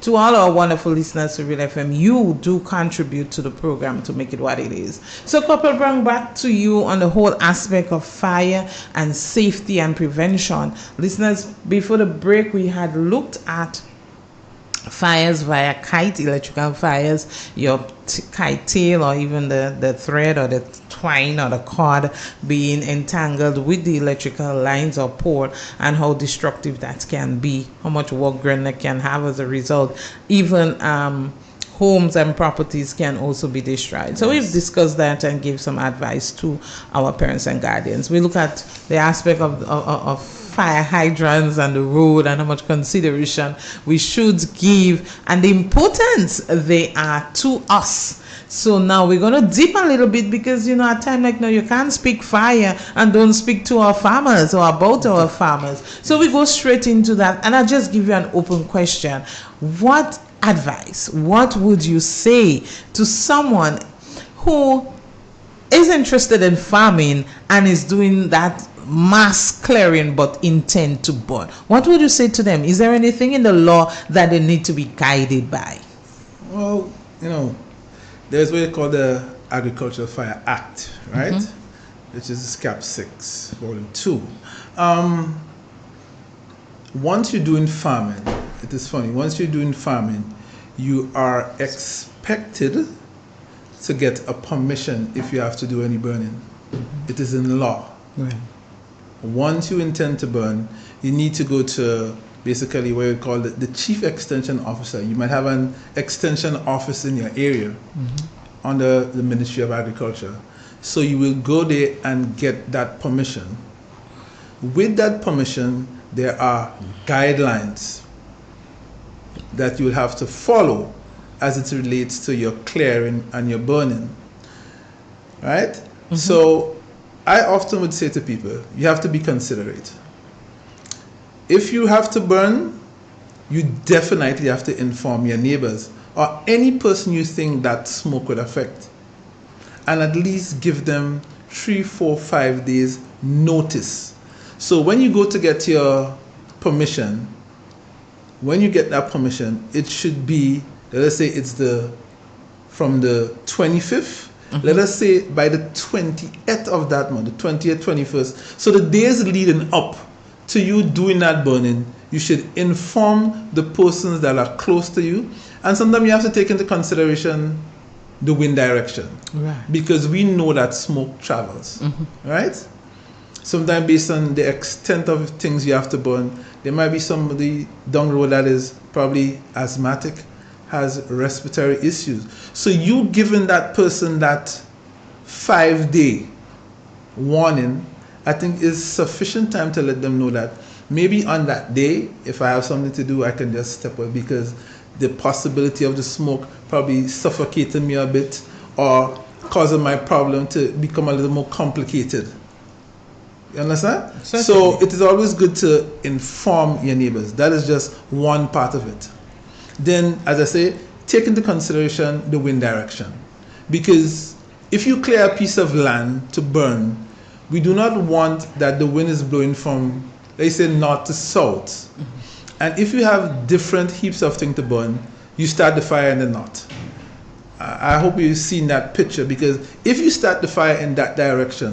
To all our wonderful listeners to Real FM, you do contribute to the program to make it what it is. So, Corporal Brown, back to you on the whole aspect of fire and safety and prevention. Listeners, before the break, we had looked at fires via kite, electrical fires, your kite tail or even the thread or the twine or the cord being entangled with the electrical lines or pole, and how destructive that can be, how much work ground that can have as a result. Even homes and properties can also be destroyed. So we've discussed that and give some advice to our parents and guardians. We look at the aspect of fire hydrants and the road and how much consideration we should give and the importance they are to us. So now we're going to dip a little bit because, you know, at time like now you can't speak fire and don't speak to our farmers or about our farmers. So we go straight into that, and I'll just give you an open question. What advice, what would you say to someone who is interested in farming and is doing that mass clearing but intend to burn? What would you say to them? Is there anything in the law that they need to be guided by? Well, you know, there's what they call the Agricultural Fire Act, right? Which is Cap 6, Volume 2. Once you're doing farming, it is funny, once you're doing farming, you are expected to get a permission if you have to do any burning. It is in law. Right. Once you intend to burn, you need to go to basically what we call the chief extension officer. You might have an extension office in your area under the Ministry of Agriculture. So you will go there and get that permission. With that permission, there are guidelines that you will have to follow as it relates to your clearing and your burning. Right? So I often would say to people, you have to be considerate. If you have to burn, you definitely have to inform your neighbors or any person you think that smoke would affect, and at least give them 3, 4, 5 days notice. So when you go to get your permission, when you get that permission, it should be, let us say it's from the 25th, let us say by the 20th of that month, the 20th, 21st. So the days leading up to you doing that burning, you should inform the persons that are close to you. And sometimes you have to take into consideration the wind direction. Right. Because we know that smoke travels. Right? Sometimes based on the extent of things you have to burn, there might be somebody down the road that is probably asthmatic, has respiratory issues. So you giving that person that 5-day warning, I think is sufficient time to let them know that maybe on that day, if I have something to do, I can just step away because the possibility of the smoke probably suffocating me a bit or causing my problem to become a little more complicated. You understand? Certainly. So it is always good to inform your neighbors. That is just one part of it. Then, as I say, take into consideration the wind direction. Because if you clear a piece of land to burn, we do not want that the wind is blowing from, let's say, north to south. And if you have different heaps of things to burn, you start the fire in the north. I hope you've seen that picture, because if you start the fire in that direction,